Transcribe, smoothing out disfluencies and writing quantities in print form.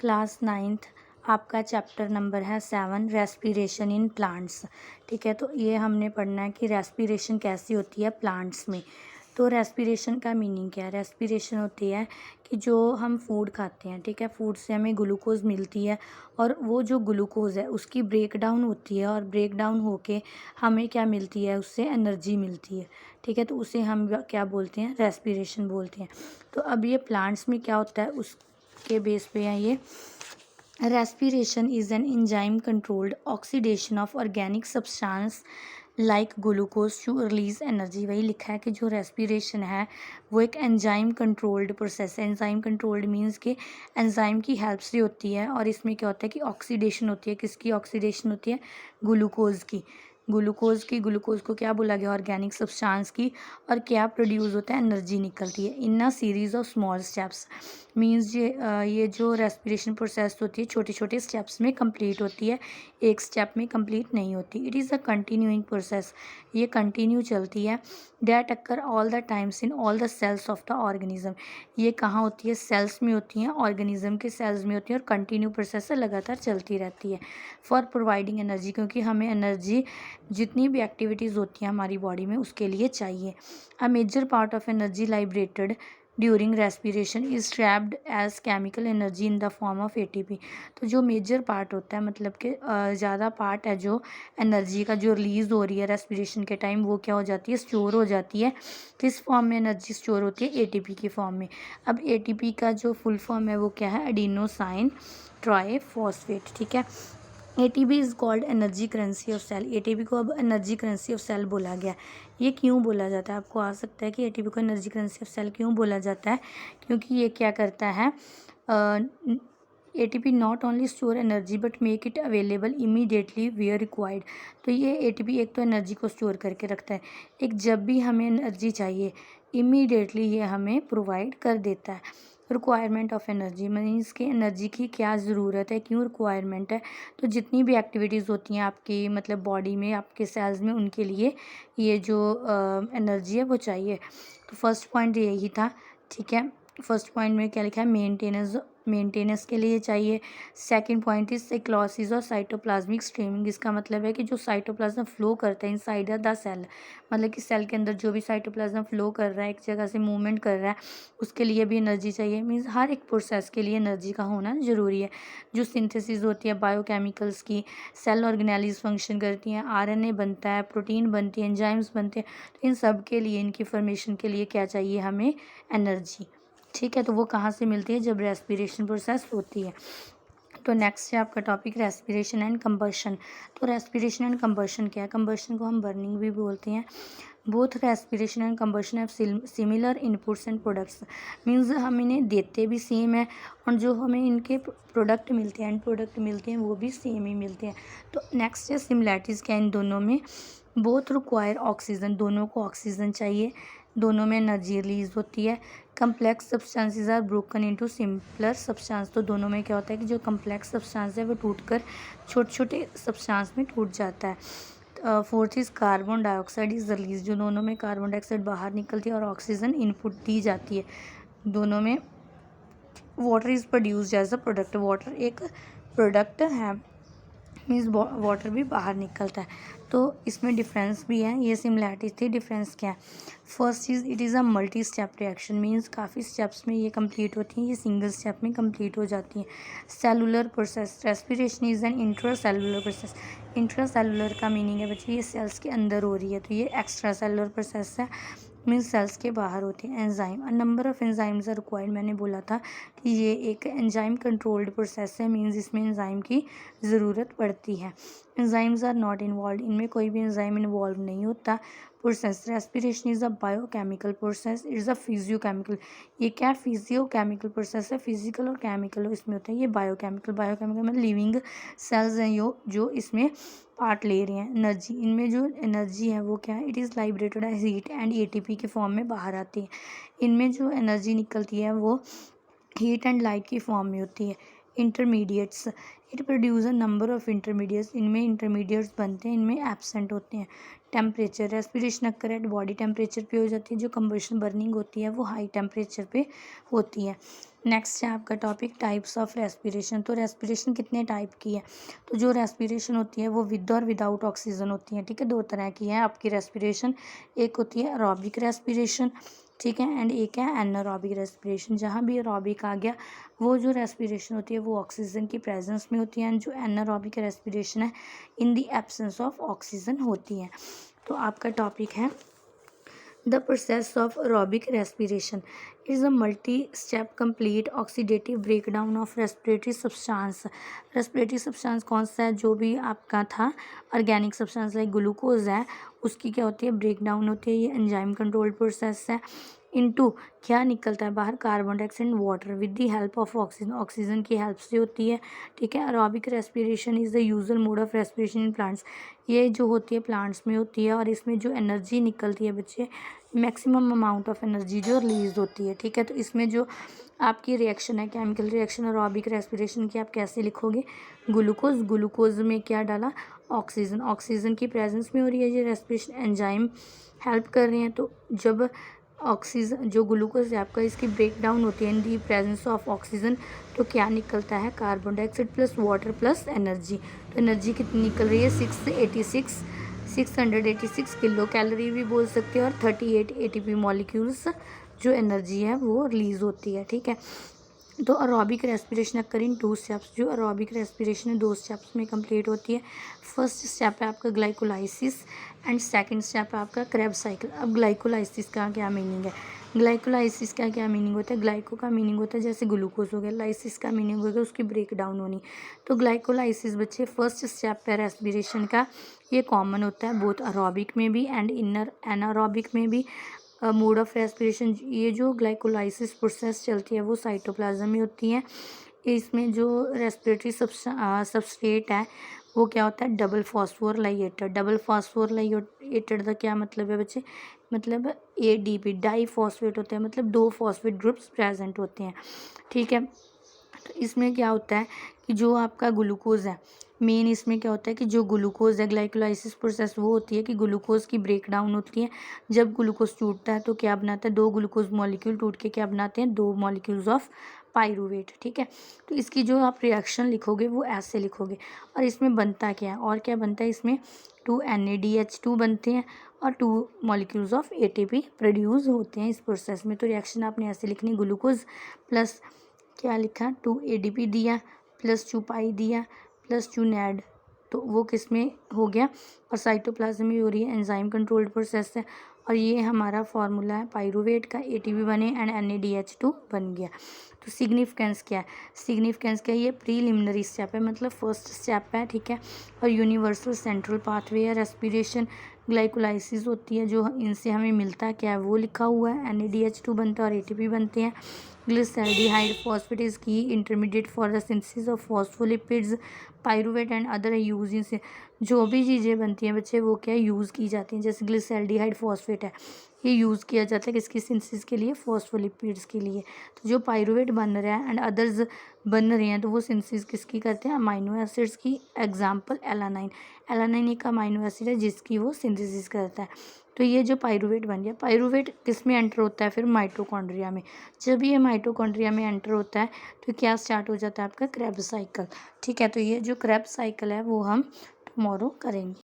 Class 9th आपका chapter number है 7 respiration in plants. ठीक है, तो ये हमने पढ़ना है कि रेस्पिरेशन कैसी होती है प्लांट्स में। तो रेस्पिरेशन का मीनिंग क्या है? रेस्पिरेशन होती है कि जो हम फूड खाते हैं, ठीक है, फूड से हमें ग्लूकोज मिलती है और वो जो ग्लूकोज है उसकी ब्रेक डाउन होती है और ब्रेक डाउन होके हमें क्या मिलती है, उससे एनर्जी मिलती है। ठीक है, तो उसे हम क्या बोलते हैं? रेस्पिरेशन बोलते हैं। तो अब ये प्लांट्स में क्या होता है उसके बेस पे है ये। Respiration is an enzyme controlled oxidation of organic substance like glucose to release energy। वही लिखा है कि जो रेस्पिरेशन है वो एक एंजाइम कंट्रोल्ड प्रोसेस है। एंजाइम कंट्रोल्ड मीन्स कि एंजाइम की हेल्प से होती है और इसमें क्या होता है कि ऑक्सीडेशन होती है। किसकी ऑक्सीडेशन होती है? ग्लूकोज की। ग्लूकोज को क्या बोला गया? ऑर्गेनिक सब्सटेंस की। और क्या प्रोड्यूस होता है? एनर्जी निकलती है in a series of small steps. Means ये जो रेस्पिरेशन प्रोसेस होती है छोटे छोटे स्टेप्स में कंप्लीट होती है, एक स्टेप में कंप्लीट नहीं होती। It is a continuing process, ये कंटिन्यू चलती है। That occur all the times in all the cells of the organism. ये कहाँ होती है? सेल्स में होती हैं, ऑर्गेनिज्म के सेल्स में होती है और कंटिन्यू प्रोसेस से लगातार चलती रहती है। फॉर प्रोवाइडिंग एनर्जी, क्योंकि हमें एनर्जी जितनी भी एक्टिविटीज़ होती हैं हमारी बॉडी में उसके लिए चाहिए। A major part of energy liberated during respiration is trapped as chemical energy in the form of ATP. तो जो मेजर पार्ट होता है, मतलब कि ज़्यादा पार्ट है जो एनर्जी का जो रिलीज़ हो रही है रेस्पिरेशन के टाइम, वो क्या हो जाती है? स्टोर हो जाती है। किस फॉर्म में एनर्जी स्टोर होती है? एटीपी की फॉर्म में। अब एटीपी का जो फुल फॉर्म है वो क्या है? Adenosine triphosphate. ठीक है, ATP is called energy currency of cell. ATP को अब एनर्जी करेंसी ऑफ सेल बोला गया। ये क्यों बोला जाता है? आपको आ सकता है कि एटीपी को एनर्जी करेंसी ऑफ सेल क्यों बोला जाता है? क्योंकि ये क्या करता है, ATP not only store energy but make it available immediately where required. तो ये एटीपी एक तो एनर्जी को स्टोर करके रखता है, एक जब भी हमें एनर्जी चाहिए इमीडिएटली ये हमें प्रोवाइड कर देता है। रिक्वायरमेंट ऑफ एनर्जी मीन्स कि एनर्जी की क्या ज़रूरत है, क्यों रिक्वायरमेंट है? तो जितनी भी एक्टिविटीज़ होती हैं आपकी मतलब बॉडी में, आपके सेल्स में, उनके लिए ये जो एनर्जी है वो चाहिए। तो फर्स्ट पॉइंट यही था। ठीक है, फर्स्ट पॉइंट में क्या लिखा है? मेंटेनेंस के लिए चाहिए। सेकंड पॉइंट इज साइक्लोसिस और साइटोप्लाज्मिक स्ट्रीमिंग। इसका मतलब है कि जो साइटोप्लाज्म फ्लो करता है इनसाइड द सेल, मतलब कि सेल के अंदर जो भी साइटोप्लाज्म फ्लो कर रहा है, एक जगह से मूवमेंट कर रहा है, उसके लिए भी एनर्जी चाहिए। मीन्स हर एक प्रोसेस के लिए एनर्जी का होना ज़रूरी है। जो सिंथेसिस होती है बायोकेमिकल्स की, सेल ऑर्गेनेलिज फंक्शन करती हैं, आरएनए बनता है, प्रोटीन बनती है, एंजाइम्स बनते हैं, तो इन सब के लिए, इनकी फॉर्मेशन के लिए क्या चाहिए हमें? एनर्जी। ठीक है, तो वो कहाँ से मिलती है? जब रेस्पिरेशन प्रोसेस होती है। तो नेक्स्ट है आपका टॉपिक रेस्पिरेशन एंड कंबशन। तो रेस्पिरेशन एंड कंबशन क्या है? कंबशन को हम बर्निंग भी बोलते हैं। Both respiration and combustion have similar inputs and products. Means हम इन्हें देते भी सेम है और जो हमें इनके प्रोडक्ट मिलते हैं, एंड प्रोडक्ट मिलते हैं, वो भी सेम ही मिलते हैं। तो नेक्स्ट है सिमिलैरिटीज़ क्या है इन दोनों में? बोथ रिक्वायर ऑक्सीजन, दोनों को ऑक्सीजन चाहिए, दोनों में एनर्जी रिलीज होती है। Complex substances are broken into simpler substance. तो दोनों में क्या होता है कि जो कम्प्लेक्स सब्सटेंस है वो टूटकर छोटे छोटे सब्सटेंस में टूट जाता है। Fourth is carbon dioxide is release. जो दोनों में कार्बन डाइऑक्साइड बाहर निकलती है और ऑक्सीजन इनपुट दी जाती है। दोनों में water is produced as a product. Water एक प्रोडक्ट है, मीन्स वाटर भी बाहर निकलता है। तो इसमें डिफरेंस भी है, ये सिमिलैरिटी थी। डिफरेंस क्या है? First cheese, it is a multi step reaction. Means काफ़ी स्टेप्स में ये कंप्लीट होती हैं, ये सिंगल स्टेप में कंप्लीट हो जाती हैं। Cellular process, respiration is an intra cellular process. Intra cellular का मीनिंग है बच्चे ये सेल्स के अंदर हो रही है, तो ये एक्स्ट्रा सेलुलर प्रोसेस है, मीन्स सेल्स के बाहर होती है। Enzyme, a number of enzymes are required. मैंने बोला था कि ये एक एंजाइम कंट्रोल्ड प्रोसेस है, मीन्स इसमें एंजाइम की ज़रूरत पड़ती है। एंजाइम्स आर नॉट इन्वॉल्व, इनमें कोई भी एंजाइम इन्वॉल्व नहीं होता। Process, respiration is a biochemical process, is a physiochemical. ये क्या? फिजियोकेमिकल प्रोसेस है, फिजिकल और केमिकल इसमें होता है। ये बायोकेमिकल मतलब लिविंग सेल्स हैं जो इसमें पार्ट ले रहे हैं। एनर्जी, इनमें जो एनर्जी है वो क्या है? It is liberated as heat and ATP के फॉर्म में बाहर आती है। इनमें जो एनर्जी निकलती है वो हीट एंड लाइट की फॉर्म में होती है। Intermediates, it produce a number of intermediates. इनमें इंटरमीडिएट्स बनते हैं, इनमें एब्सेंट होते हैं। Temperature, respiration occur eight body temperature पे हो जाती है, जो कंबशन बर्निंग होती है वो हाई टेम्परेचर पे होती है। नेक्स्ट है आपका टॉपिक टाइप्स ऑफ रेस्पिरेशन। तो रेस्पिरेशन कितने टाइप की है? तो जो रेस्पिरेशन होती है वो विद और विदाउट ऑक्सीजन होती है, ठीक है। दो तरह की है आपकी रेस्पिरेशन, एक होती है एरोबिक रेस्पिरेशन, ठीक है, एंड एक है एनारोबिक रेस्पिरेशन। जहाँ भी एरोबिक आ गया वो जो रेस्पिरेशन होती है वो ऑक्सीजन की प्रेजेंस में होती है, एंड जो एनारोबिक रेस्पिरेशन है in the absence of oxygen होती है। तो आपका टॉपिक है The process of aerobic respiration is a multi-step complete oxidative breakdown of respiratory substance। respiratory substance कौन सा है? जो भी आपका था ऑर्गेनिक सब्सटेंस लाइक ग्लूकोज है, उसकी क्या होती है? ब्रेकडाउन होती है। ये एंजाइम कंट्रोल प्रोसेस है। इनटू क्या निकलता है बाहर? Carbon dioxide and water with the help of oxygen, oxygen की हेल्प से होती है, ठीक है। Aerobic respiration is the usual mode of respiration in plants. ये जो होती है प्लांट्स में होती है, और इसमें जो एनर्जी निकलती है बच्चे, मैक्सिमम अमाउंट ऑफ एनर्जी जो रिलीज होती है, ठीक है। तो इसमें जो आपकी रिएक्शन है केमिकल रिएक्शन एरोबिक रेस्पिरेशन की, आप कैसे लिखोगे? ग्लूकोज, ग्लूकोज में क्या डाला? ऑक्सीजन, ऑक्सीजन की प्रेजेंस में हो रही है ये रेस्पिरेशन, एंजाइम हेल्प कर रहे हैं। तो जब ऑक्सीजन जो ग्लूकोज है आपका, इसकी ब्रेक डाउन होती है इन दी प्रेजेंस ऑफ ऑक्सीजन, तो क्या निकलता है? Carbon dioxide plus water plus energy. तो एनर्जी कितनी निकल रही है? 686 किलो कैलोरी भी बोल सकते हो, और 38 ATP मॉलिक्यूल्स जो एनर्जी है वो रिलीज होती है, ठीक है। तो एरोबिक रेस्पिरेशन अकर इन 2 स्टेप्स। जो एरोबिक रेस्पिरेशन है 2 स्टेप्स में कंप्लीट होती है। फर्स्ट स्टेप है आपका ग्लाइकोलाइसिस, एंड सेकंड स्टेप है आपका क्रेब्स साइकिल। अब ग्लाइकोलाइसिस का क्या मीनिंग है? ग्लाइकोलाइसिस का क्या मीनिंग होता है? ग्लाइको का मीनिंग होता है जैसे ग्लूकोज हो गया, लाइसिस का मीनिंग हो गया उसकी ब्रेक डाउन होनी। तो ग्लाइकोलाइसिस बच्चे फर्स्ट स्टेप है रेस्पिरेशन का, ये कॉमन होता है बोथ एरोबिक में भी एंड इनर एनारोबिक में भी। मोड ऑफ रेस्पिरेशन, ये जो ग्लाइकोलाइसिस प्रोसेस चलती है वो साइटोप्लाज्म में होती है। इसमें जो रेस्पिरेटरी सबस्ट्रेट है वो क्या होता है? Double phosphorylated. डबल फॉस्फोराइलेटेड का क्या मतलब है बच्चे? मतलब ADP, डाई फॉस्फेट होते हैं, मतलब 2 फॉस्फेट ग्रुप्स प्रेजेंट होते हैं, ठीक है। तो इसमें क्या होता है कि जो आपका ग्लूकोज है, मेन इसमें क्या होता है कि जो ग्लूकोज है, ग्लाइकोलाइसिस प्रोसेस वो होती है कि ग्लूकोज की ब्रेक डाउन होती है। जब ग्लूकोज टूटता है तो क्या बनाता है? 2 ग्लूकोज मॉलिक्यूल टूट के क्या बनाते हैं? 2 मॉलिक्यूल्स ऑफ पाइरूवेट, ठीक है। तो इसकी जो आप रिएक्शन लिखोगे वो ऐसे लिखोगे। और इसमें बनता क्या है? और क्या बनता है इसमें? 2 NADH2 बनते हैं, और 2 मॉलिक्यूल्स ऑफ ATP प्रोड्यूस होते हैं इस प्रोसेस में। तो रिएक्शन आपने ऐसे लिखनी, ग्लूकोज प्लस क्या लिखा? 2 ADP दिया प्लस 2 पाई दिया प्लस 2 NAD, तो वो किस में हो गया? और साइटोप्लाज्म में हो रही है, एंजाइम कंट्रोल्ड प्रोसेस है। और ये हमारा फॉर्मूला है पाइरूवेट का, ATP बने एंड NADH2 बन गया। तो सिग्निफिकेंस क्या है? सिग्निफिकेंस क्या है? ये प्रीलिमिनरी स्टेप है, मतलब फर्स्ट स्टेप है, ठीक है। और यूनिवर्सल सेंट्रल पाथवे है रेस्पिरेशन। ग्लाइकोलाइसिस होती है, जो इनसे हमें मिलता क्या है वो लिखा हुआ है, NADH2 बनता है और ATP बनते हैं। ग्लिसरॉल्डिहाइड फॉस्फेट इज की intermediate for the synthesis of phospholipids, pyruvate and other use इनसे। जो भी चीज़ें बनती हैं बच्चे वो क्या यूज़ की जाती हैं, जैसे ग्लिसरॉल्डिहाइड फॉस्फेट है, ये यूज़ किया जाता है किसकी सिंथेसिस के लिए? फॉस्फोलिपिड्स के लिए। तो जो पाइरूवेट बन रहा है एंड अदर्स बन रहे हैं तो वो सिंथेसिस किसकी करते हैं? अमाइनो एसिड्स की। Example alanine. एलानाइन एक अमाइनो एसिड है जिसकी वो सिंथेसिस करता है। तो ये जो पाइरूवेट बन गया, पाइरूवेट किस में एंटर होता है? फिर माइटोकॉन्ड्रिया में। जब ये माइटोकॉन्ड्रिया में एंटर होता है तो क्या स्टार्ट हो जाता है आपका? क्रेब्स साइकिल, ठीक है। तो ये जो क्रेब्स साइकिल है वो हम टुमारो करेंगे।